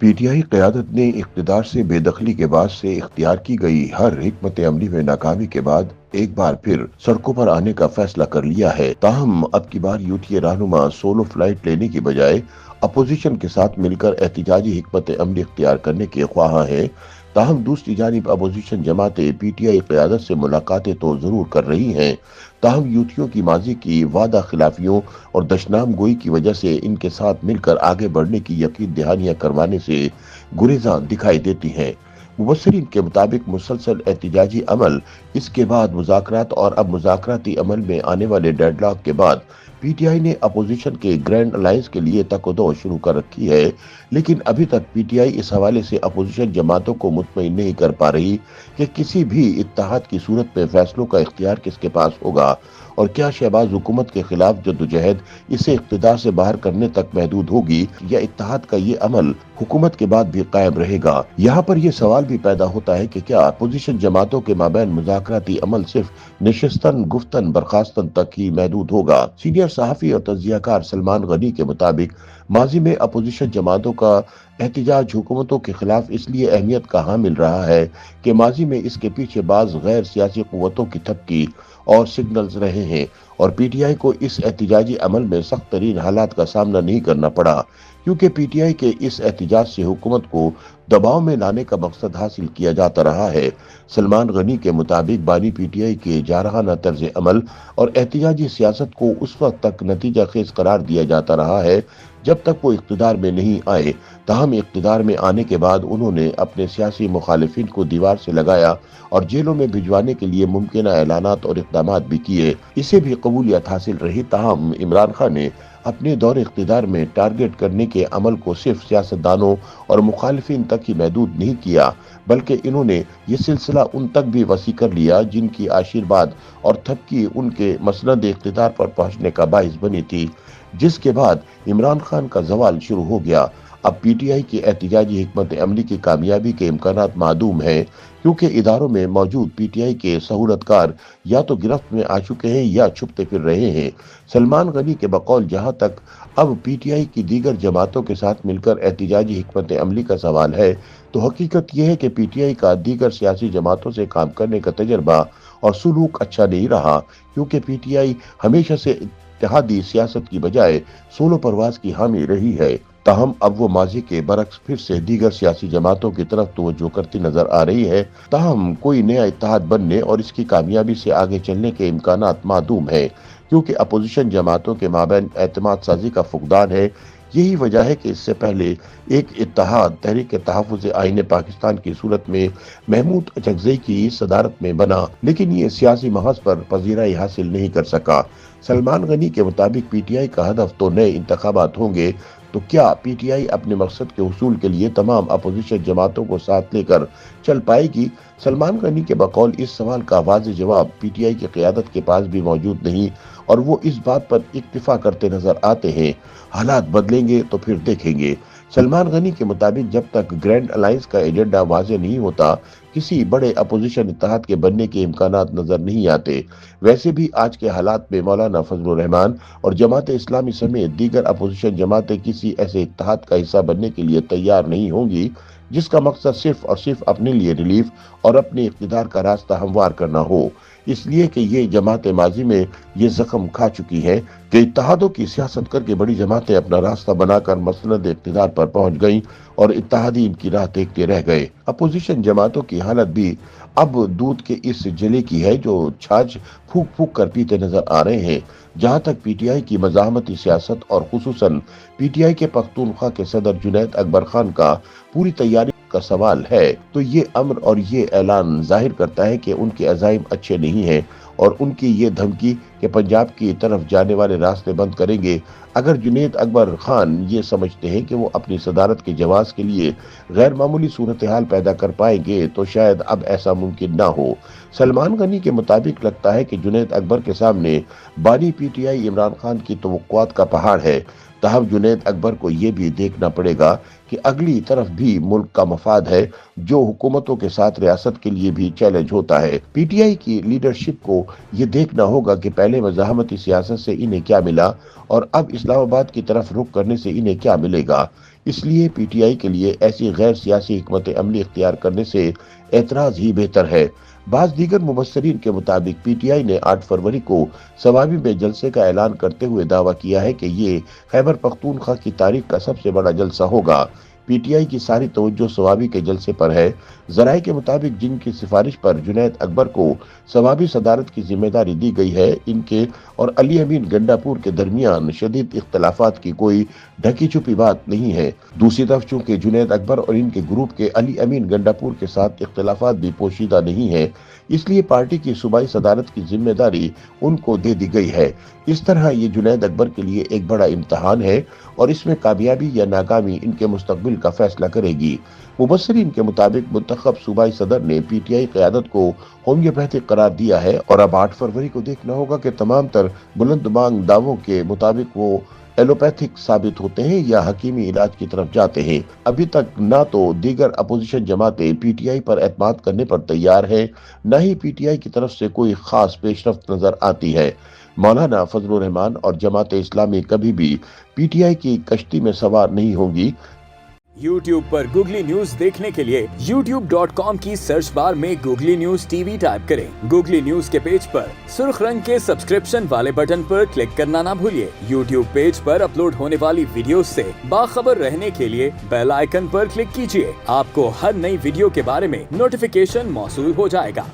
P T I قیادت نے اقتدار سے بے دخلی کے بعد سے اختیار کی گئی ہر حکمت عملی میں ناکامی کے بعد ایک بار پھر سڑکوں پر آنے کا فیصلہ کر لیا ہے۔ تاہم اب کی بار یو ٹی اے رہنما سولو فلائٹ لینے کی بجائے اپوزیشن کے ساتھ مل کر احتجاجی حکمت عملی اختیار کرنے کے خواہاں ہیں۔ تاہم دوسری جانب اپوزیشن جماعتیں پی ٹی آئی قیادت سے ملاقاتیں تو ضرور کر رہی ہیں، تاہم یوٹیوں کی ماضی کی وعدہ خلافیوں اور دشنام گوئی کی وجہ سے ان کے ساتھ مل کر آگے بڑھنے کی یقین دہانیاں کروانے سے گریزاں دکھائی دیتی ہیں۔ مبصرین کے مطابق مسلسل احتجاجی عمل، اس کے بعد مذاکرات اور اب مذاکراتی عمل میں آنے والے ڈیڈ لاک کے بعد پی ٹی آئی نے اپوزیشن کے گرینڈ الائنس کے لیے تک و دو شروع کر رکھی ہے، لیکن ابھی تک پی ٹی آئی اس حوالے سے اپوزیشن جماعتوں کو مطمئن نہیں کر پا رہی کہ کسی بھی اتحاد کی صورت میں فیصلوں کا اختیار کس کے پاس ہوگا، اور کیا شہباز حکومت کے خلاف جدوجہد اسے اقتدار سے باہر کرنے تک محدود ہوگی یا اتحاد کا یہ عمل حکومت کے بعد بھی قائم رہے گا۔ یہاں پر یہ سوال بھی پیدا ہوتا ہے کہ کیا اپوزیشن جماعتوں کے مابین مذاکراتی عمل صرف نشستن گفتن برخاستن تک ہی محدود ہوگا۔ سینئر صحافی اور تجزیہ کار سلمان غنی کے مطابق ماضی میں اپوزیشن جماعتوں کا احتجاج حکومتوں کے خلاف اس لیے اہمیت کا حامل رہا ہے کہ ماضی میں اس کے پیچھے بعض غیر سیاسی قوتوں کی تھپکی اور سگنلز رہے ہیں، اور پی ٹی آئی کو اس احتجاجی عمل میں سخت ترین حالات کا سامنا نہیں کرنا پڑا، کیونکہ پی ٹی آئی کے اس احتجاج سے حکومت کو دباؤ میں لانے کا مقصد حاصل کیا جاتا رہا ہے۔ سلمان غنی کے مطابق بانی پی ٹی آئی کے جارحانہ طرز عمل اور احتجاجی سیاست کو اس وقت تک نتیجہ خیز قرار دیا جاتا رہا ہے جب تک وہ اقتدار میں نہیں آئے، تاہم اقتدار میں آنے کے بعد انہوں نے اپنے سیاسی مخالفین کو دیوار سے لگایا اور جیلوں میں بھجوانے کے لیے ممکنہ اعلانات اور اقدامات بھی کیے۔ اسے بھی قبولیت حاصل رہی، تاہم عمران خان نے اپنے دور اقتدار میں ٹارگٹ کرنے کے عمل کو صرف سیاستدانوں اور مخالفین تک ہی محدود نہیں کیا، بلکہ انہوں نے یہ سلسلہ ان تک بھی وسیع کر لیا جن کی آشیرواد اور تھپکی ان کے مسند اقتدار پر پہنچنے کا باعث بنی تھی، جس کے بعد عمران خان کا زوال شروع ہو گیا۔ اب پی ٹی آئی کی احتجاجی حکمت عملی کی کامیابی کے امکانات معدوم ہیں، کیونکہ اداروں میں موجود پی ٹی آئی کے سہولت کار یا تو گرفت میں آ چکے ہیں یا چھپتے پھر رہے ہیں۔ سلمان غنی کے بقول جہاں تک اب پی ٹی آئی کی دیگر جماعتوں کے ساتھ مل کر احتجاجی حکمت عملی کا سوال ہے، تو حقیقت یہ ہے کہ پی ٹی آئی کا دیگر سیاسی جماعتوں سے کام کرنے کا تجربہ اور سلوک اچھا نہیں رہا، کیونکہ پی ٹی آئی ہمیشہ سے اتحادی سیاست کی بجائے سولو پرواز کی حامی رہی ہے۔ تاہم اب وہ ماضی کے برعکس پھر سے دیگر سیاسی جماعتوں کی طرف توجہ کرتی نظر آ رہی ہے، تاہم کوئی نیا اتحاد بننے اور اس کی کامیابی سے آگے چلنے کے امکانات معدوم ہیں، کیونکہ اپوزیشن جماعتوں کے مابین اعتماد سازی کا فقدان ہے۔ یہی وجہ ہے کہ اس سے پہلے ایک اتحاد تحریک تحفظ آئین پاکستان کی صورت میں محمود اچکزئی کی صدارت میں بنا، لیکن یہ سیاسی محاذ پر پذیرائی حاصل نہیں کر سکا۔ سلمان غنی کے مطابق پی ٹی آئی کا ہدف تو نئے انتخابات ہوں گے، تو کیا پی ٹی آئی اپنے مقصد کے حصول کے لیے تمام اپوزیشن جماعتوں کو ساتھ لے کر چل پائے گی؟ سلمان غنی کے بقول اس سوال کا واضح جواب پی ٹی آئی کی قیادت کے پاس بھی موجود نہیں، اور وہ اس بات پر اکتفا کرتے نظر آتے ہیں، حالات بدلیں گے تو پھر دیکھیں گے۔ سلمان غنی کے مطابق جب تک گرینڈ الائنس کا ایجنڈا واضح نہیں ہوتا، کسی بڑے اپوزیشن اتحاد کے بننے کے امکانات نظر نہیں آتے۔ ویسے بھی آج کے حالات میں مولانا فضل الرحمان اور جماعت اسلامی سمیت دیگر اپوزیشن جماعتیں کسی ایسے اتحاد کا حصہ بننے کے لیے تیار نہیں ہوں گی جس کا مقصد صرف اور صرف اپنے لیے ریلیف اور اپنے اقتدار کا راستہ ہموار کرنا ہو، اس لیے کہ یہ جماعتیں ماضی میں یہ زخم کھا چکی ہیں کہ اتحادوں کی سیاست کر کے بڑی جماعتیں اپنا راستہ بنا کر مسند اقتدار پر پہنچ گئیں اور اتحادی ان کی راہ دیکھتے رہ گئے۔ اپوزیشن جماعتوں کی حالت بھی اب دودھ کے اس جلے کی ہے جو چھاچھ پھونک پھونک کر پیتے نظر آ رہے ہیں۔ جہاں تک پی ٹی آئی کی مزاحمتی سیاست اور خصوصاً پی ٹی آئی کے پختونخوا کے صدر جنید اکبر خان کا پوری تیاری کا سوال ہے، تو یہ امر اور یہ اعلان ظاہر کرتا ہے کہ ان کے عزائم اچھے نہیں ہیں، اور ان کی یہ دھمکی کہ پنجاب کی طرف جانے والے راستے بند کریں گے، اگر جنید اکبر خان یہ سمجھتے ہیں کہ وہ اپنی صدارت کے جواز کے لیے غیر معمولی صورتحال پیدا کر پائیں گے تو شاید اب ایسا ممکن نہ ہو۔ سلمان غنی کے مطابق لگتا ہے کہ جنید اکبر کے سامنے بانی P T I Imran Khan کی توقعات کا پہاڑ ہے، تاہم جنید اکبر کو یہ بھی دیکھنا پڑے گا کہ اگلی طرف بھی ملک کا مفاد ہے، جو حکومتوں کے ساتھ ریاست کے لیے بھی چیلنج ہوتا ہے۔ پی ٹی آئی کی لیڈرشپ کو یہ دیکھنا ہوگا کہ پہلے مزاحمتی سیاست سے انہیں کیا ملا اور اب اسلام آباد کی طرف رخ کرنے سے انہیں کیا ملے گا۔ اس لیے پی ٹی آئی کے لیے ایسی غیر سیاسی حکمت عملی اختیار کرنے سے اعتراض ہی بہتر ہے۔ بعض دیگر مبصرین کے مطابق پی ٹی آئی نے 8 فروری کو سوابی میں جلسے کا اعلان کرتے ہوئے دعویٰ کیا ہے کہ یہ خیبر پختونخوا کی تاریخ کا سب سے بڑا جلسہ ہوگا۔ پی ٹی آئی کی ساری توجہ سوابی کے جلسے پر ہے۔ ذرائع کے مطابق جن کی سفارش پر جنید اکبر کو سوابی صدارت کی ذمہ داری دی گئی ہے، ان کے اور علی امین گنڈاپور کے درمیان شدید اختلافات کی کوئی ڈھکی چھپی بات نہیں ہے۔ دوسری طرف چونکہ جنید اکبر اور ان کے گروپ کے علی امین گنڈاپور کے ساتھ اختلافات بھی پوشیدہ نہیں ہیں، اس لیے پارٹی کی صوبائی صدارت کی ذمہ داری ان کو دے دی گئی ہے۔ اس طرح یہ جنید اکبر کے لیے ایک بڑا امتحان ہے اور اس میں کامیابی یا ناکامی ان کے مستقبل کا فیصلہ کرے گی۔ مبصرین کے مطابق منتخب صوبائی صدر نے پی ٹی آئی قیادت کو ہومیوپیتھک قرار دیا ہے اور اب 8 فروری کو دیکھنا ہوگا کہ تمام تر بلند مانگ دعووں کے مطابق وہ ایلوپیتھک ثابت ہوتے ہیں یا حکیمی علاج کی طرف جاتے ہیں۔ ابھی تک نہ تو دیگر اپوزیشن جماعتیں پی ٹی آئی پر اعتماد کرنے پر تیار ہیں، نہ ہی پی ٹی آئی کی طرف سے کوئی خاص پیش رفت نظر آتی ہے۔ مولانا فضل الرحمان اور جماعت اسلامی کبھی بھی پی ٹی آئی کی کشتی میں سوار نہیں ہوں گی۔ YouTube پر گوگلی نیوز دیکھنے کے لیے youtube.com کی سرچ بار میں googly news T V type کریں۔ گوگلی نیوز کے پیج پر سرخ رنگ کے سبسکرپشن والے بٹن پر کلک کرنا نہ بھولیے۔ YouTube پیج پر اپلوڈ ہونے والی ویڈیوز سے باخبر رہنے کے لیے بیل آئیکن پر کلک کیجیے۔ آپ کو ہر نئی ویڈیو کے بارے میں نوٹیفیکیشن موصول ہو جائے گا۔